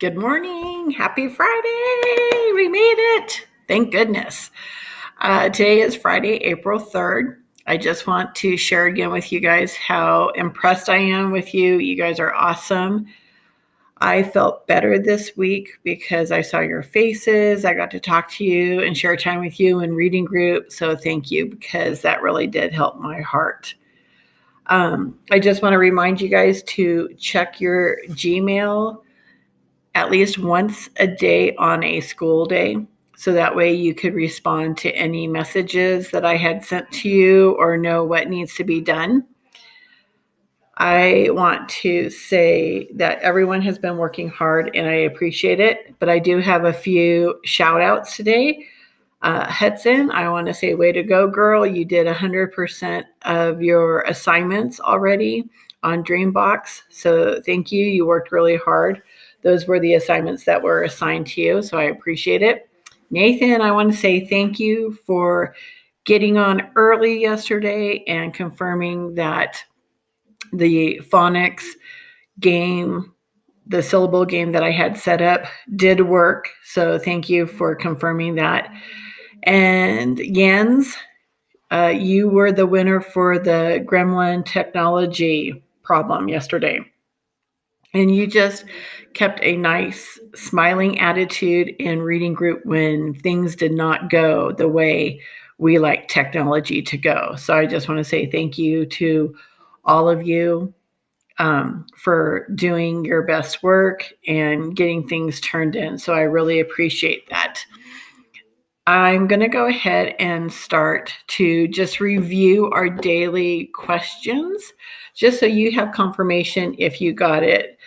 Good morning. Happy Friday. We made it. Thank goodness. Today is Friday, April 3rd. I just want to share again with you guys how impressed I am with you. You guys are awesome. I felt better this week because I saw your faces. I got to talk to you and share time with you in reading group. So thank you, because that really did help my heart. I just want to remind you guys to check your Gmail at least once a day on a school day. So that way you could respond to any messages that I had sent to you or know what needs to be done. I want to say that everyone has been working hard and I appreciate it, but I do have a few shout outs today. Hudson, I want to say, way to go, girl. You did 100% of your assignments already on Dreambox. So thank you. You worked really hard. Those were the assignments that were assigned to you. So I appreciate it. Nathan, I want to say thank you for getting on early yesterday and confirming that the phonics game, the syllable game that I had set up, did work. So thank you for confirming that. And Jens, you were the winner for the Gremlin technology problem yesterday. And you just kept a nice smiling attitude in reading group when things did not go the way we like technology to go. So I just want to say thank you to all of you for doing your best work and getting things turned in. So I really appreciate that. I'm going to go ahead and start to just review our daily questions, just so you have confirmation if you got it,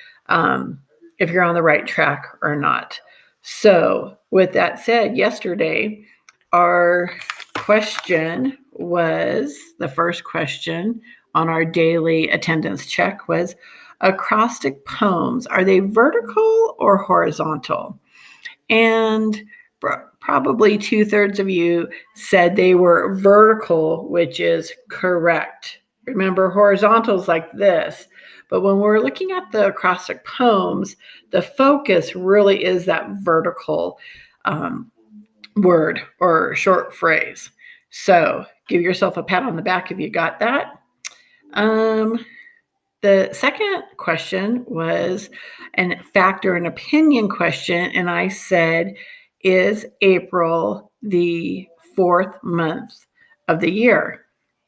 if you're on the right track or not. So with that said, yesterday, our question was, the first question on our daily attendance check was, acrostic poems, are they vertical or horizontal? And probably 2/3 of you said they were vertical, which is correct. Remember, horizontal is like this. But when we're looking at the acrostic poems, the focus really is that vertical word or short phrase. So give yourself a pat on the back if you got that. The second question was a fact or an opinion question, and I said, is April the fourth month of the year?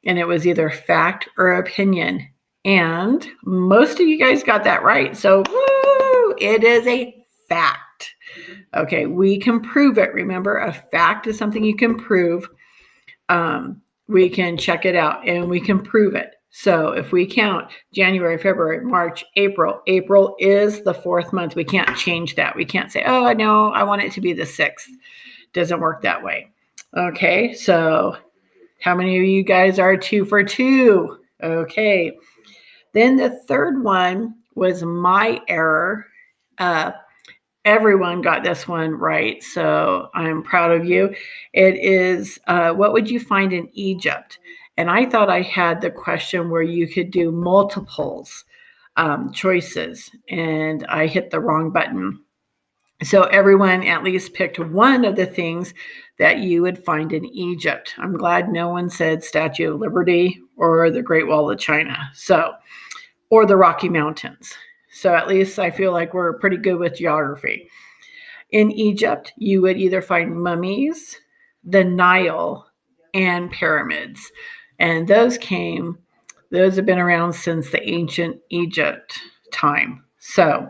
And it was either fact or opinion. And most of you guys got that right. So, woo, it is a fact. Okay, we can prove it. Remember, a fact is something you can prove. We can check it out and we can prove it. So if we count January, February, March, April is the fourth month. We can't change that. We can't say, oh, no, I want it to be the 6th. Doesn't work that way. Okay, so how many of you guys are 2 for 2? Okay. Then the third one was my error. Everyone got this one right, so I'm proud of you. It is, what would you find in Egypt? And I thought I had the question where you could do multiples choices, and I hit the wrong button. So everyone at least picked one of the things that you would find in Egypt. I'm glad no one said Statue of Liberty or the Great Wall of China, or the Rocky Mountains. So at least I feel like we're pretty good with geography. In Egypt, you would either find mummies, the Nile, and pyramids. And those have been around since the ancient Egypt time. So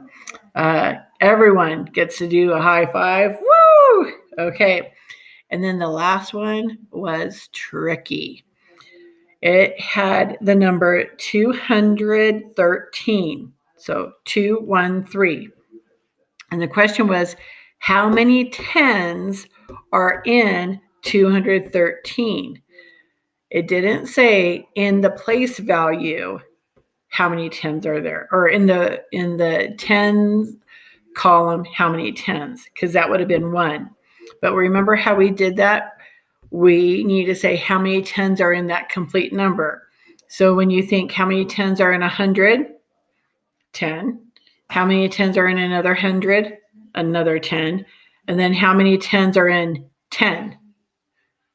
everyone gets to do a high five. Woo! Okay. And then the last one was tricky. It had the number 213. So 213. And the question was, how many tens are in 213? It didn't say in the place value how many tens are there, or in the tens column how many tens, because that would have been 1. But remember how we did that? We need to say how many tens are in that complete number. So when you think how many tens are in 100, 10. How many tens are in another 100? another 10. And then how many 10s are in 10?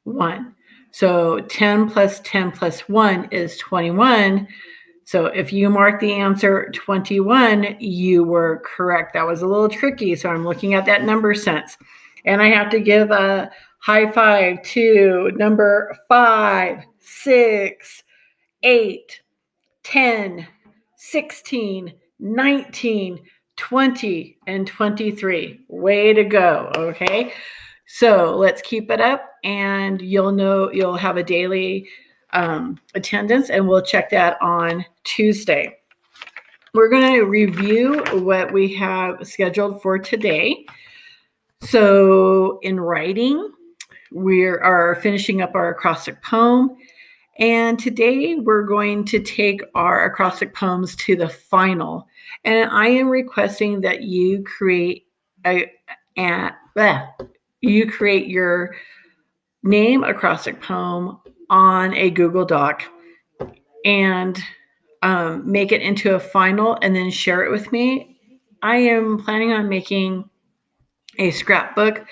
1. So 10 plus 10 plus 1 is 21. So if you mark the answer 21, you were correct. That was a little tricky. So I'm looking at that number sense. And I have to give a high five to number 5, 6, 8, 10, 16, 19, 20, and 23. Way to go. Okay. So let's keep it up, and you'll have a daily attendance, and we'll check that on Tuesday. We're going to review what we have scheduled for today. So in writing, we are finishing up our acrostic poem. And today we're going to take our acrostic poems to the final. And I am requesting that you create your name acrostic poem on a Google Doc and make it into a final and then share it with me. I am planning on making a scrapbook,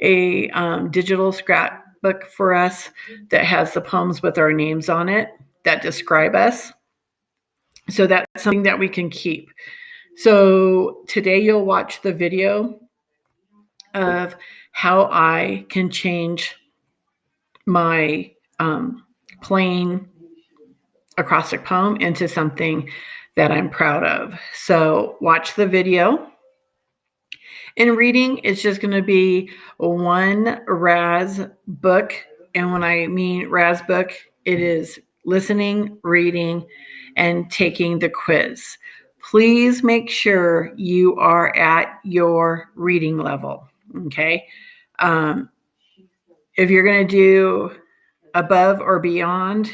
a digital scrapbook for us that has the poems with our names on it that describe us. So that's something that we can keep. So today you'll watch the video of how I can change my plain acrostic poem into something that I'm proud of. So watch the video. In reading, it's just going to be one RAS book. And when I mean RAS book, it is listening, reading, and taking the quiz. Please make sure you are at your reading level. Okay. If you're going to do above or beyond,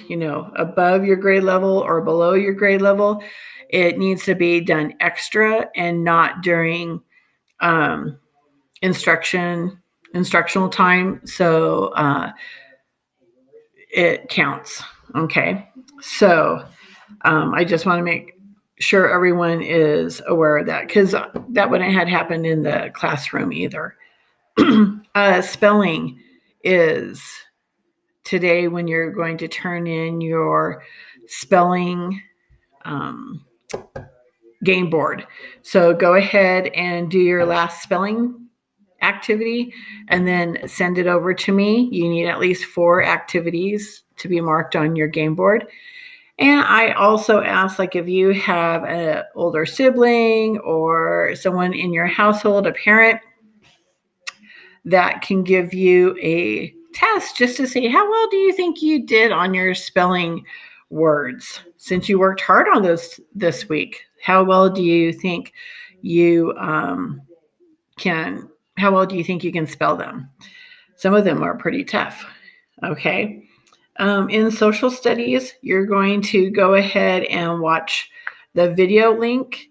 above your grade level or below your grade level, it needs to be done extra and not during instructional time. So it counts. Okay. So I just want to make sure everyone is aware of that, because that wouldn't have happened in the classroom either. Spelling is today when you're going to turn in your spelling game board. So go ahead and do your last spelling activity and then send it over to me. You need at least 4 activities to be marked on your game board. And I also ask, like, if you have an older sibling or someone in your household, a parent, that can give you a test just to see how well do you think you did on your spelling words. Since you worked hard on those this week, how well do you think you can spell them? Some of them are pretty tough. Okay. In social studies, you're going to go ahead and watch the video link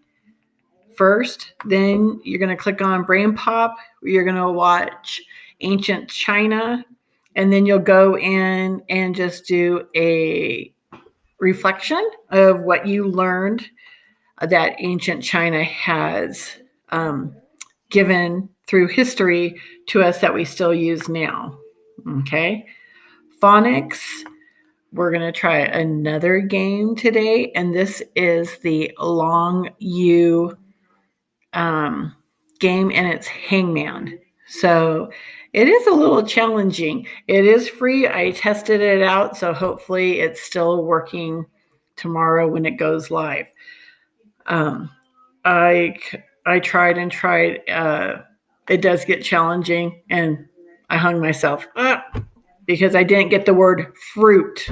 first. Then you're going to click on Brain Pop. You're going to watch Ancient China. And then you'll go in and just do a reflection of what you learned that Ancient China has given through history to us that we still use now. Okay. Phonics. We're going to try another game today, and this is the Long U game, and it's Hangman. So it is a little challenging. It is free. I tested it out, so hopefully it's still working tomorrow when it goes live. I tried and tried. It does get challenging, and I hung myself because I didn't get the word fruit.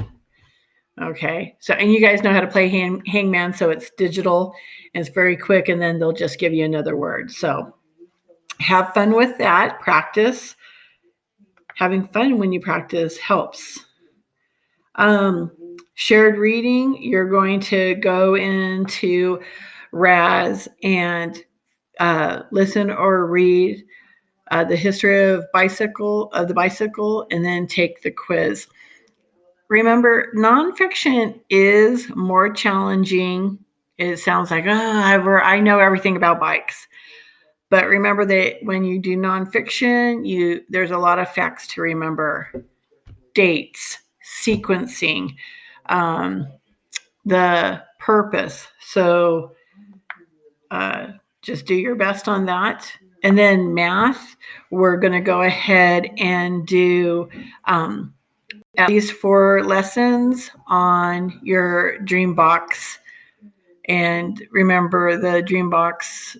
Okay. So, and you guys know how to play Hangman, so it's digital and it's very quick, and then they'll just give you another word. So have fun with that. Practice. Having fun when you practice helps. Shared reading, you're going to go into RAS and listen or read the history of the bicycle, and then take the quiz. Remember, nonfiction is more challenging. It sounds like, I know everything about bikes. But remember that when you do nonfiction, there's a lot of facts to remember. Dates, sequencing, the purpose. So just do your best on that. And then math, we're going to go ahead and do at least 4 lessons on your Dreambox. And remember, the Dreambox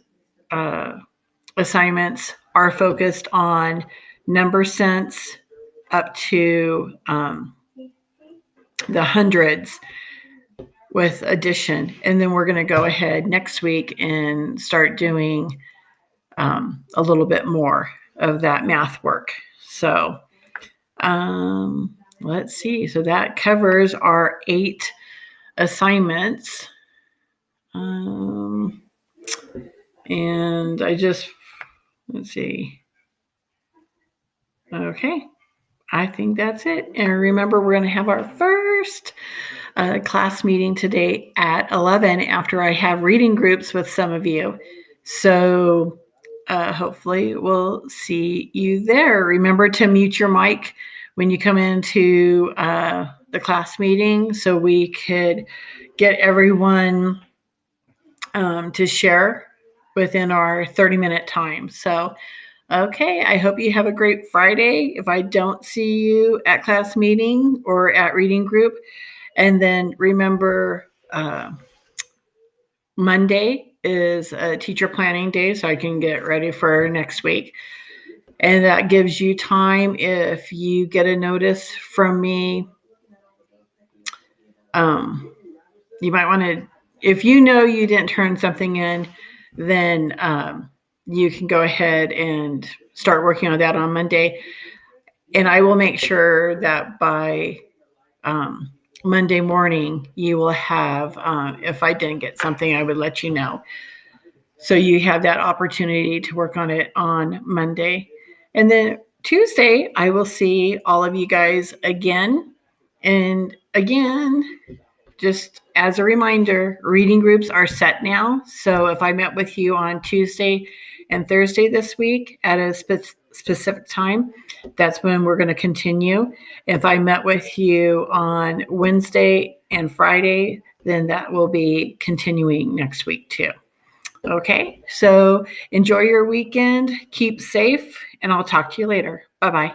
assignments are focused on number sense up to the hundreds with addition. And then we're going to go ahead next week and start doing a little bit more of that math work. So let's see. So that covers our 8 assignments. And let's see. Okay. I think that's it. And remember, we're going to have our first class meeting today at 11 after I have reading groups with some of you. So hopefully we'll see you there. Remember to mute your mic when you come into the class meeting so we could get everyone to share within our 30-minute time. So, okay, I hope you have a great Friday. If I don't see you at class meeting or at reading group, and then remember Monday is a teacher planning day, so I can get ready for next week. And that gives you time if you get a notice from me. You might want to, if you know you didn't turn something in, then you can go ahead and start working on that on Monday. And I will make sure that by Monday morning, you will have, if I didn't get something, I would let you know. So you have that opportunity to work on it on Monday. And then Tuesday, I will see all of you guys again. And again, just as a reminder, reading groups are set now. So if I met with you on Tuesday and Thursday this week at a specific time, that's when we're going to continue. If I met with you on Wednesday and Friday, then that will be continuing next week too. Okay, so enjoy your weekend, keep safe, and I'll talk to you later. Bye-bye.